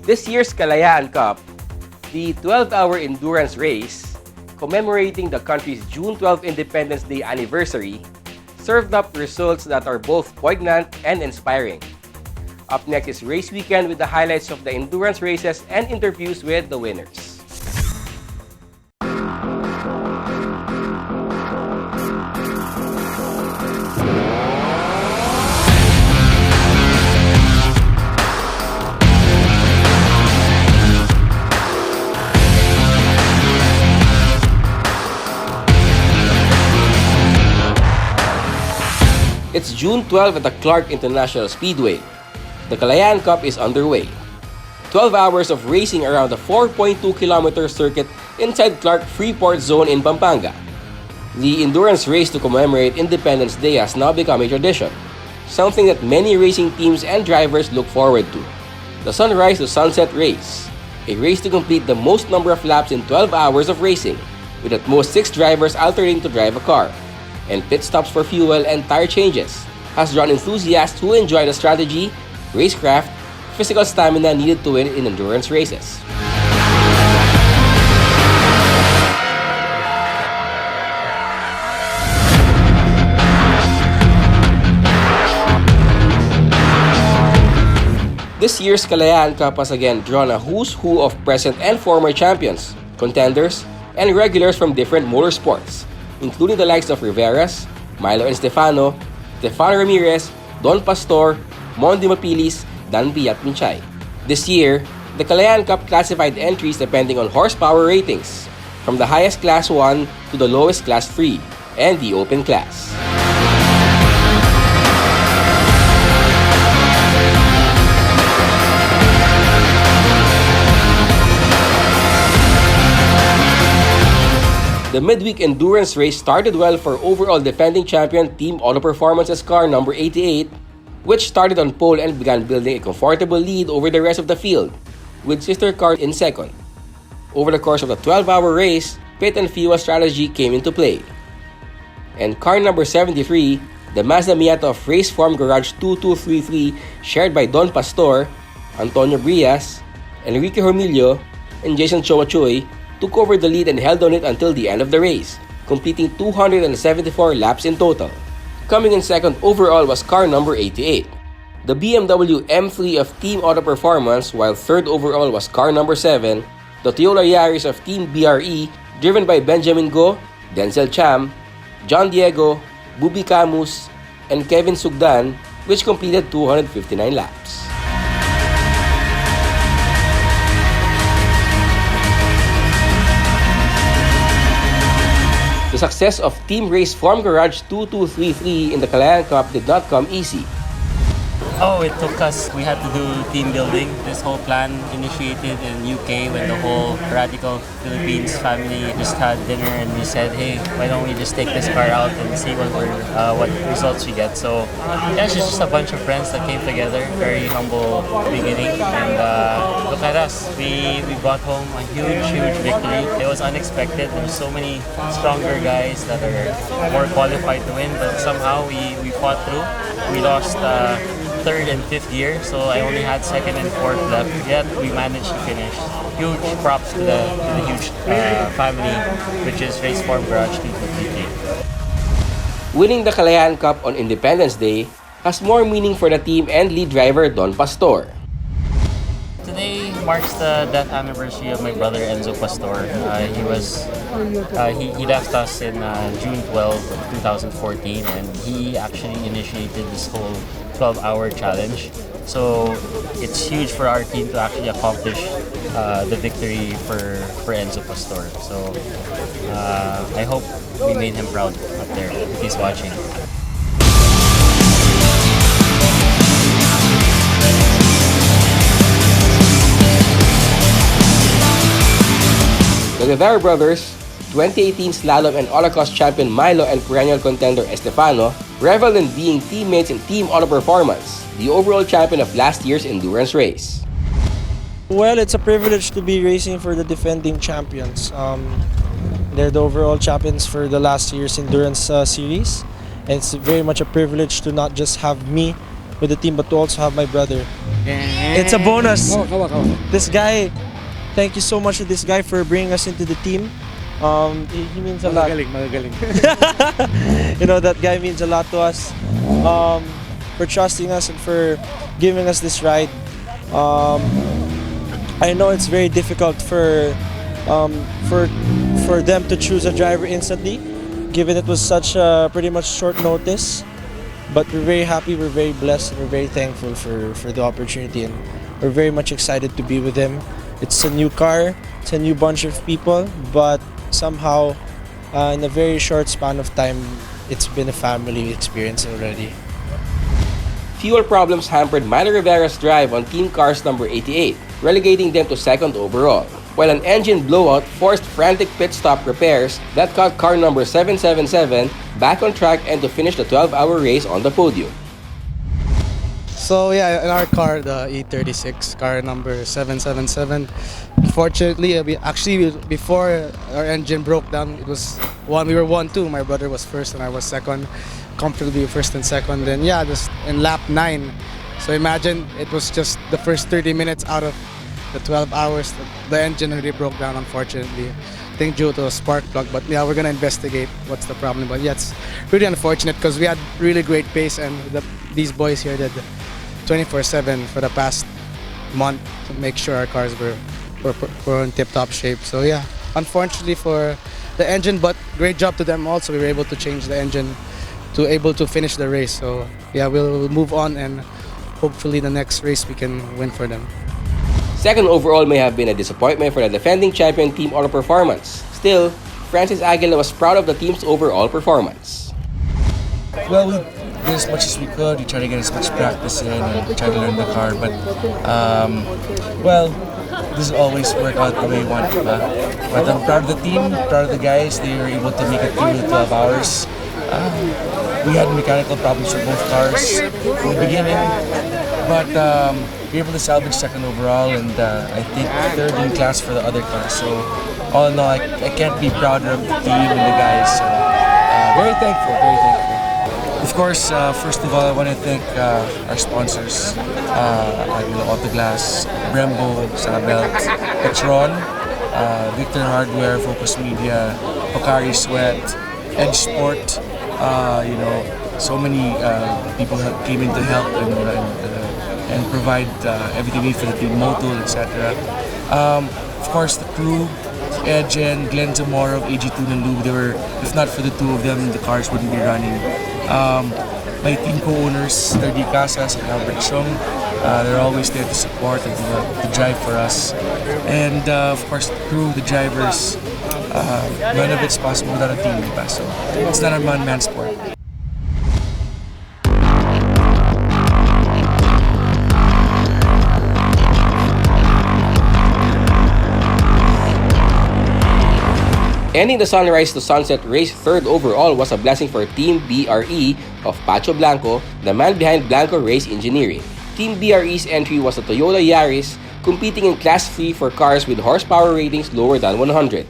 This year's Kalayaan Cup, the 12-hour endurance race commemorating the country's June 12 Independence Day anniversary, served up results that are both poignant and inspiring. Up next is race weekend with the highlights of the endurance races and interviews with the winners. It's June 12 at the Clark International Speedway. The Kalayaan Cup is underway. 12 hours of racing around the 4.2-kilometer circuit inside Clark Freeport Zone in Pampanga. The endurance race to commemorate Independence Day has now become a tradition, something that many racing teams and drivers look forward to. The Sunrise to Sunset Race, a race to complete the most number of laps in 12 hours of racing, with at most 6 drivers alternating to drive a car, and pit stops for fuel and tire changes, has drawn enthusiasts who enjoy the strategy, racecraft, physical stamina needed to win in endurance races. This year's Kalayaan Cup has again drawn a who's who of present and former champions, contenders, and regulars from different motorsports, including the likes of Riveras, Milo and Stefano Ramirez, Don Pastor, Mondi Mapilis, Dan Piat Pinchay. This year, the Kalayaan Cup classified entries depending on horsepower ratings, from the highest Class 1 to the lowest Class 3, and the open class. The midweek endurance race started well for overall defending champion Team Auto Performance's car number 88, which started on pole and began building a comfortable lead over the rest of the field, with sister car in second. Over the course of the 12-hour race, pit and fuel strategy came into play. And car number 73, the Mazda Miata of Race Form Garage 2233, shared by Don Pastor, Antonio Brias, Enrique Hormillo, and Jason Chowachoy, took over the lead and held on it until the end of the race, completing 274 laps in total. Coming in second overall was car number 88, the BMW M3 of Team Auto Performance, while third overall was car number 7, the Toyota Yaris of Team BRE, driven by Benjamin Go, Denzel Cham, John Diego, Bubi Camus, and Kevin Sugdan, which completed 259 laps. The success of Team Race Form Garage 2233 in the Kalayaan Cup did not come easy. Oh, it took us, we had to do team building. This whole plan initiated in UK when the whole Radical Philippines family just had dinner and we said, hey, why don't we just take this car out and see what results we get. So yeah, it's just a bunch of friends that came together, very humble beginning, and look at us. We brought home a huge victory. It was unexpected. There's so many stronger guys that are more qualified to win, but somehow we fought through. We lost third and fifth gear, so I only had second and fourth left, yet we managed to finish. Huge props to the huge family, which is Race Form Garage 2233. Winning the Kalayaan Cup on Independence Day has more meaning for the team and lead driver Don Pastor. Today marks the death anniversary of my brother Enzo Pastor. He left us in June 12, 2014, and he actually initiated this whole 12-hour challenge. So it's huge for our team to actually accomplish the victory for Enzo Pastor. So I hope we made him proud up there if he's watching. The Rivera brothers, 2018 slalom and Holocaust champion Milo and perennial contender Estefano reveled in being teammates in Team Auto Performance, the overall champion of last year's endurance race. Well, it's a privilege to be racing for the defending champions. They're the overall champions for the last year's endurance series. And it's very much a privilege to not just have me with the team, but to also have my brother. It's a bonus. This guy, thank you so much to this guy for bringing us into the team. He means a lot. You know, that guy means a lot to us. For trusting us and for giving us this ride. I know it's very difficult for them to choose a driver instantly, given it was such a pretty much short notice. But we're very happy, we're very blessed, and we're very thankful for the opportunity, and we're very much excited to be with him. It's a new car, it's a new bunch of people, but somehow in a very short span of time, it's been a family experience already. Fuel problems hampered Manny Rivera's drive on Team Cars number 88, relegating them to second overall, while an engine blowout forced frantic pit stop repairs that caught car number 777 back on track and to finish the 12-hour race on the podium. So yeah, in our car, the E36, car number 777, fortunately, before our engine broke down, we were 1-2. My brother was first and I was second, comfortably first and second. Then yeah, just in lap 9. So imagine it was just the first 30 minutes out of the 12 hours. The engine really broke down, unfortunately. I think due to a spark plug, but yeah, we're gonna investigate what's the problem. But yeah, it's really unfortunate because we had really great pace, and these boys here did 24/7 for the past month to make sure our cars were in tip-top shape. So yeah, unfortunately for the engine, but great job to them also. We were able to change the engine to able to finish the race. So yeah, we'll move on, and hopefully the next race we can win for them. Second overall may have been a disappointment for the defending champion Team Auto Performance. Still, Francis Aguila was proud of the team's overall performance. Well, we did as much as we could. We tried to get as much practice in and try to learn the car. But, well, this always work out the way we want it. But I'm proud of the team, proud of the guys. They were able to make it through the 12 hours. We had mechanical problems for both cars in the beginning. But we were able to salvage second overall, and I think third in class for the other cars. So all in all, I can't be prouder of the team and the guys. So very thankful, very thankful. Of course, first of all, I want to thank our sponsors, Aguila Autoglass, Brembo, Sanabelt, Petron, Victor Hardware, Focus Media, Pocari Sweat, Edge Sport. So many people came in to help and provide everything we need for the team, Motul, etc. Of course, the crew, Edge and Glenn Zamora of AG2 and Lube, if not for the two of them, the cars wouldn't be running. My team co-owners, Terdy Casas and Albert Chung, they're always there to support and to drive for us. And of course, the crew, the drivers, none of it's possible without a team, so it's not a man-man sport. Ending the Sunrise to Sunset race third overall was a blessing for Team BRE of Pacho Blanco, the man behind Blanco Race Engineering. Team BRE's entry was a Toyota Yaris, competing in Class 3 for cars with horsepower ratings lower than 100.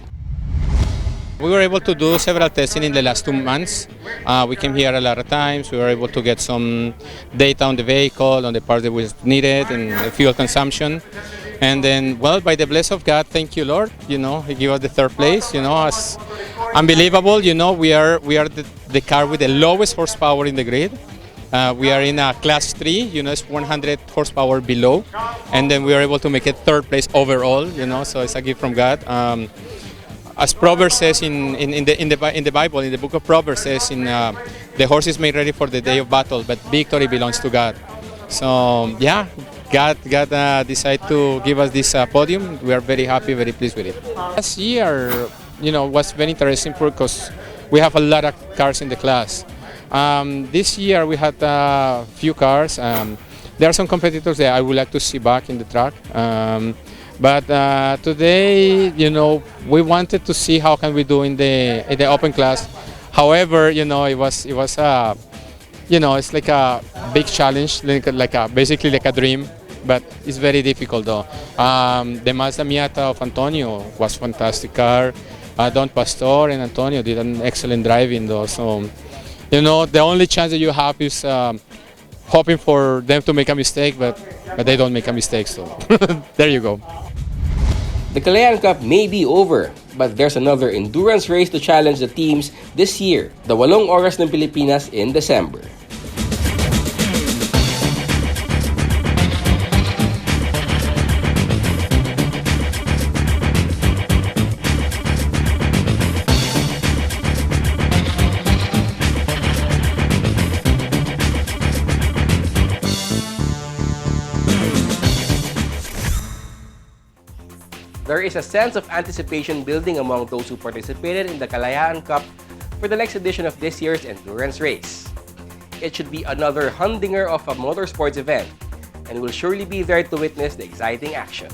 We were able to do several testing in the last 2 months. We came here a lot of times. We were able to get some data on the vehicle, on the parts that was needed, and the fuel consumption. And then, well, by the bless of God, thank you, Lord. He gave us the third place. It's unbelievable. We are the car with the lowest horsepower in the grid. We are in a class 3. It's 100 horsepower below, and then we are able to make it third place overall. So it's a gift from God. As Proverbs says in the Bible, in the book of Proverbs says, the horse is made ready for the day of battle, but victory belongs to God. So yeah. God decided to give us this podium. We are very happy, very pleased with it. Last year, was very interesting because we have a lot of cars in the class. This year we had a few cars. There are some competitors that I would like to see back in the track. But today, we wanted to see how can we do in the open class. However, it was it's like a big challenge, basically like a dream, but it's very difficult though. The Mazda Miata of Antonio was fantastic car. Don Pastor and Antonio did an excellent driving though. So, the only chance that you have is hoping for them to make a mistake, but they don't make a mistake. So there you go. The Kalayaan Cup may be over, but there's another endurance race to challenge the teams this year, the 8 Oras ng Pilipinas in December. There is a sense of anticipation building among those who participated in the Kalayaan Cup for the next edition of this year's endurance race. It should be another humdinger of a motorsports event, and we'll surely be there to witness the exciting action.